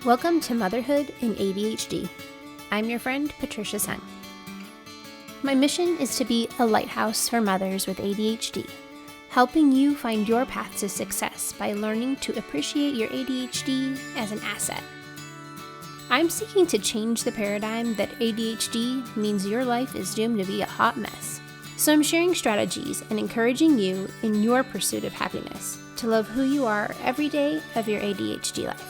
Welcome to Motherhood in ADHD. I'm your friend, Patricia Sun. My mission is to be a lighthouse for mothers with ADHD, helping you find your path to success by learning to appreciate your ADHD as an asset. I'm seeking to change the paradigm that ADHD means your life is doomed to be a hot mess. So I'm sharing strategies and encouraging you in your pursuit of happiness to love who you are every day of your ADHD life.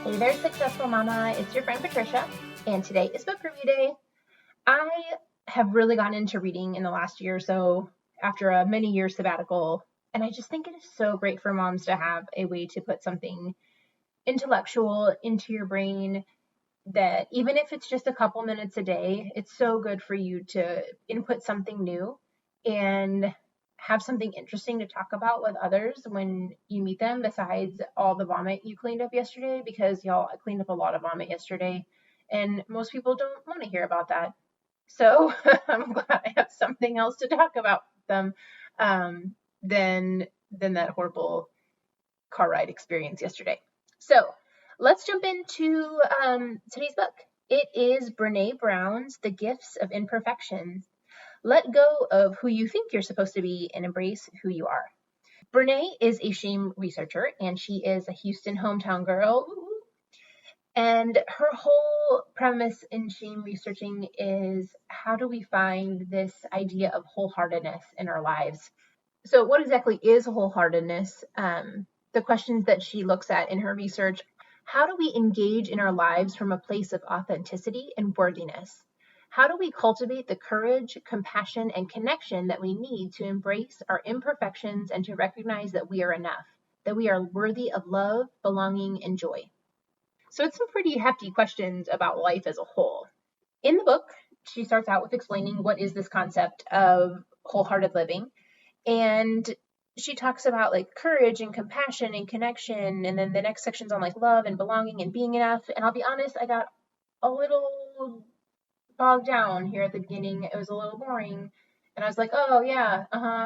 Hey there, Successful Mama. It's your friend Patricia, and today is book review day. I have really gotten into reading in the last year or so after a many-year sabbatical, and I just think it is so great for moms to have a way to put something intellectual into your brain that even if it's just a couple minutes a day, it's so good for you to input something new and have something interesting to talk about with others when you meet them, besides all the vomit you cleaned up yesterday, because y'all, I cleaned up a lot of vomit yesterday and most people don't want to hear about that. So I'm glad I have something else to talk about them than that horrible car ride experience yesterday. So let's jump into today's book. It is Brene Brown's The Gifts of Imperfection. Let go of who you think you're supposed to be and embrace who you are. Brene is a shame researcher, and she is a Houston hometown girl. And her whole premise in shame researching is, how do we find this idea of wholeheartedness in our lives? So what exactly is wholeheartedness? The questions that she looks at in her research: how do we engage in our lives from a place of authenticity and worthiness? How do we cultivate the courage, compassion, and connection that we need to embrace our imperfections and to recognize that we are enough, that we are worthy of love, belonging, and joy? So it's some pretty hefty questions about life as a whole. In the book, she starts out with explaining what is this concept of wholehearted living. And she talks about like courage and compassion and connection. And then the next section's on like love and belonging and being enough. And I'll be honest, I got a little bogged down here at the beginning. It was a little boring. And I was like, oh yeah,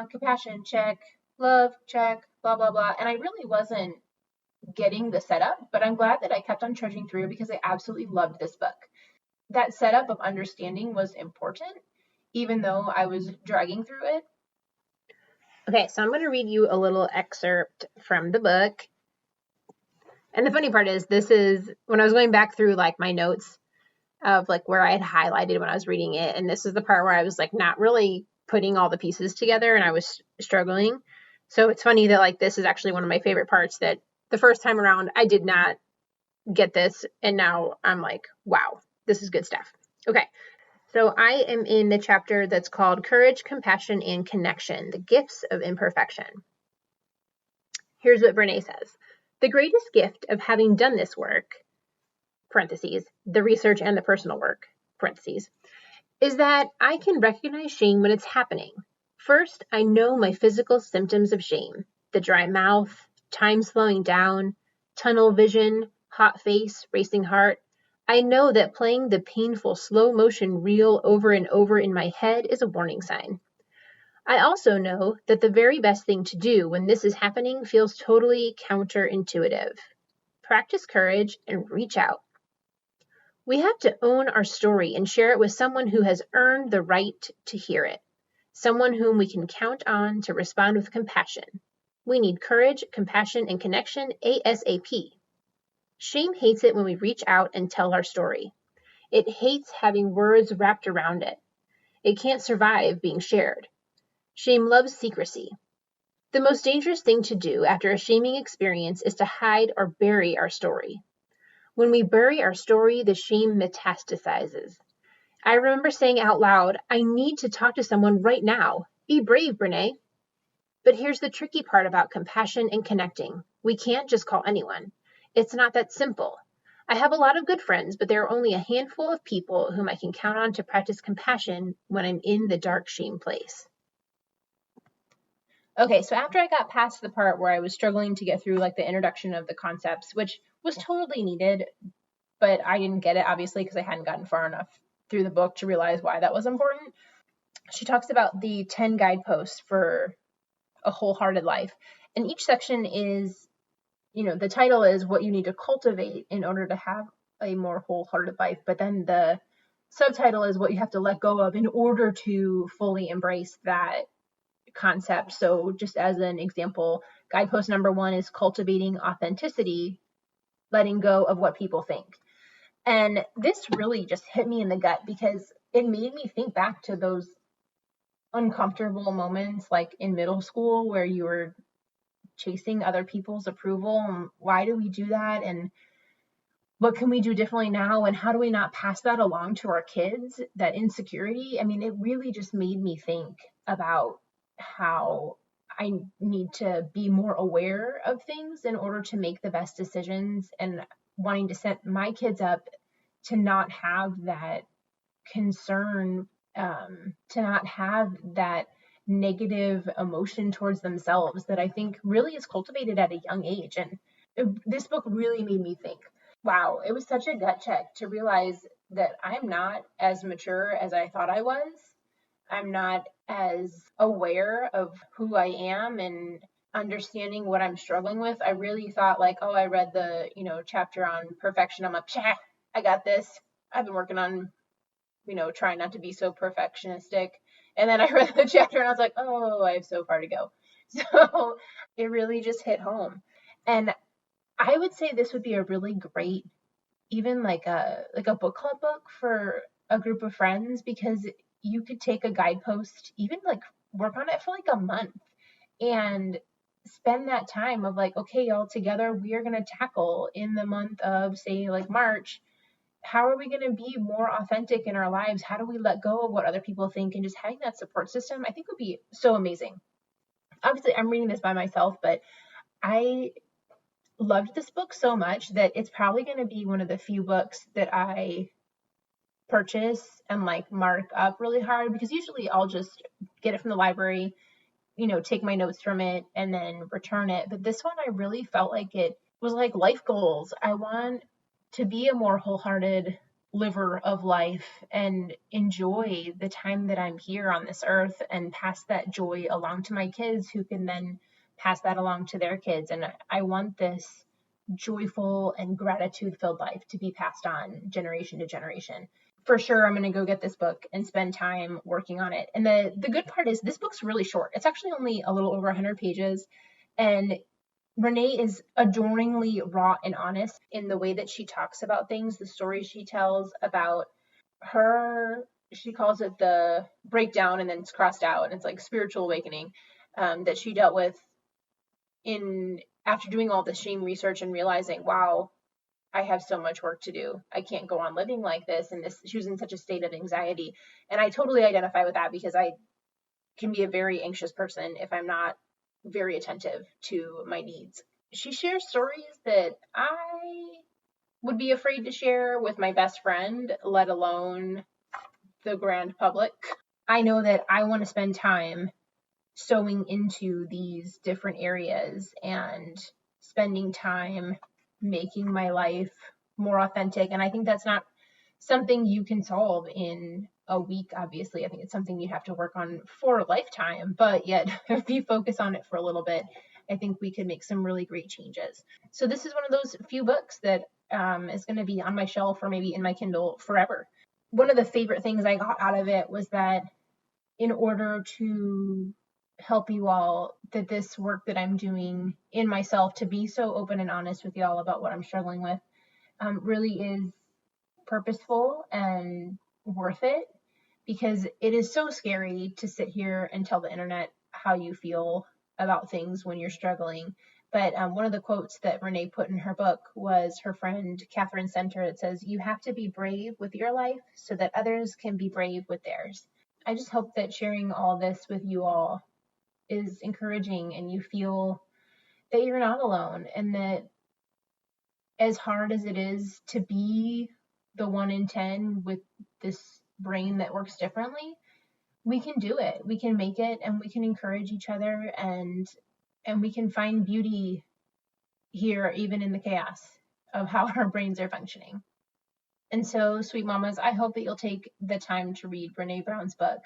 compassion, check, love, check, blah, blah, blah. And I really wasn't getting the setup, but I'm glad that I kept on trudging through because I absolutely loved this book. That setup of understanding was important, even though I was dragging through it. Okay, so I'm going to read you a little excerpt from the book. And the funny part is, this is when I was going back through like my notes of like where I had highlighted when I was reading it. And this is the part where I was like not really putting all the pieces together and I was struggling. So it's funny that like this is actually one of my favorite parts, that the first time around I did not get this. And now I'm like, wow, this is good stuff. Okay. So I am in the chapter that's called Courage, Compassion, and Connection, The Gifts of Imperfection. Here's what Brene says. The greatest gift of having done this work, parentheses, the research and the personal work, parentheses, is that I can recognize shame when it's happening. First, I know my physical symptoms of shame: the dry mouth, time slowing down, tunnel vision, hot face, racing heart. I know that playing the painful slow motion reel over and over in my head is a warning sign. I also know that the very best thing to do when this is happening feels totally counterintuitive. Practice courage and reach out. We have to own our story and share it with someone who has earned the right to hear it, someone whom we can count on to respond with compassion. We need courage, compassion, and connection ASAP. Shame hates it when we reach out and tell our story. It hates having words wrapped around it. It can't survive being shared. Shame loves secrecy. The most dangerous thing to do after a shaming experience is to hide or bury our story. When we bury our story, the shame metastasizes. I remember saying out loud, I need to talk to someone right now. Be brave, Brene. But here's the tricky part about compassion and connecting. We can't just call anyone. It's not that simple. I have a lot of good friends, but there are only a handful of people whom I can count on to practice compassion when I'm in the dark shame place. Okay, so after I got past the part where I was struggling to get through like the introduction of the concepts, which was totally needed, but I didn't get it obviously because I hadn't gotten far enough through the book to realize why that was important. She talks about the 10 guideposts for a wholehearted life. And each section is, the title is what you need to cultivate in order to have a more wholehearted life. But then the subtitle is what you have to let go of in order to fully embrace that concept. So just as an example, guidepost number 1 is cultivating authenticity, letting go of what people think. And this really just hit me in the gut because it made me think back to those uncomfortable moments like in middle school where you were chasing other people's approval. And why do we do that? And what can we do differently now? And how do we not pass that along to our kids, that insecurity? I mean, it really just made me think about how I need to be more aware of things in order to make the best decisions, and wanting to set my kids up to not have that concern, to not have that negative emotion towards themselves that I think really is cultivated at a young age. And this book really made me think, wow, it was such a gut check to realize that I'm not as mature as I thought I was. I'm not as aware of who I am and understanding what I'm struggling with. I really thought like, oh, I read the, chapter on perfection. I'm like, I got this. I've been working on, trying not to be so perfectionistic. And then I read the chapter and I was like, oh, I have so far to go. So it really just hit home. And I would say this would be a really great, even like a book club book for a group of friends, because you could take a guidepost, even like work on it for like a month and spend that time of like, okay, y'all, together we are going to tackle in the month of, say, like March, how are we going to be more authentic in our lives? How do we let go of what other people think? And just having that support system, I think would be so amazing. Obviously, I'm reading this by myself, but I loved this book so much that it's probably going to be one of the few books that I purchase and like mark up really hard, because usually I'll just get it from the library, take my notes from it and then return it. But this one, I really felt like it was like life goals. I want to be a more wholehearted liver of life and enjoy the time that I'm here on this earth and pass that joy along to my kids, who can then pass that along to their kids. And I want this joyful and gratitude filled life to be passed on generation to generation. For sure, I'm going to go get this book and spend time working on it. And the good part is this book's really short. It's actually only a little over 100 pages. And Brene is adoringly raw and honest in the way that she talks about things, the stories she tells about her. She calls it the breakdown, and then it's crossed out, and it's like spiritual awakening that she dealt with after doing all the shame research and realizing, wow, I have so much work to do. I can't go on living like this. And she was in such a state of anxiety. And I totally identify with that, because I can be a very anxious person if I'm not very attentive to my needs. She shares stories that I would be afraid to share with my best friend, let alone the grand public. I know that I want to spend time sewing into these different areas and spending time making my life more authentic. And I think that's not something you can solve in a week, obviously. I think it's something you have to work on for a lifetime, but yet if you focus on it for a little bit, I think we could make some really great changes. So this is one of those few books that is going to be on my shelf or maybe in my Kindle forever. One of the favorite things I got out of it was that in order to help you all, that this work that I'm doing in myself to be so open and honest with y'all about what I'm struggling with really is purposeful and worth it, because it is so scary to sit here and tell the internet how you feel about things when you're struggling. But one of the quotes that Brene put in her book was her friend Catherine Center. It says, "You have to be brave with your life so that others can be brave with theirs." I just hope that sharing all this with you all is encouraging and you feel that you're not alone, and that as hard as it is to be the 1 in 10 with this brain that works differently, we can do it. We can make it, and we can encourage each other, and we can find beauty here, even in the chaos of how our brains are functioning. And so, sweet mamas, I hope that you'll take the time to read Brene Brown's book.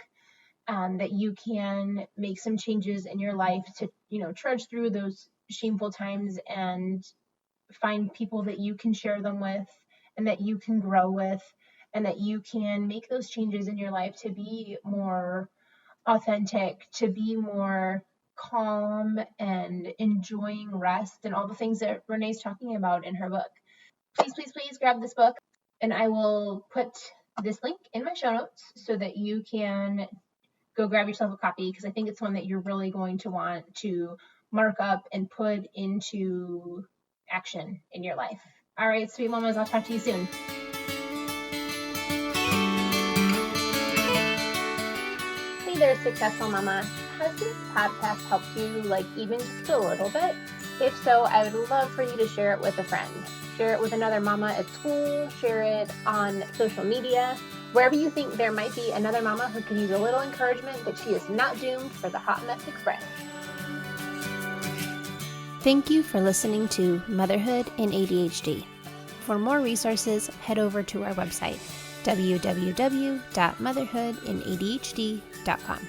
that you can make some changes in your life to, trudge through those shameful times and find people that you can share them with and that you can grow with, and that you can make those changes in your life to be more authentic, to be more calm and enjoying rest and all the things that Brene's talking about in her book. Please, please, please grab this book, and I will put this link in my show notes so that you can go grab yourself a copy, because I think it's one that you're really going to want to mark up and put into action in your life. All right, sweet mamas, I'll talk to you soon. Hey there, successful mama. Has this podcast helped you, even just a little bit? If so, I would love for you to share it with a friend. Share it with another mama at school, share it on social media, wherever you think there might be another mama who could use a little encouragement that she is not doomed for the hot mess express. Thank you for listening to Motherhood in ADHD. For more resources, head over to our website, www.motherhoodinadhd.com.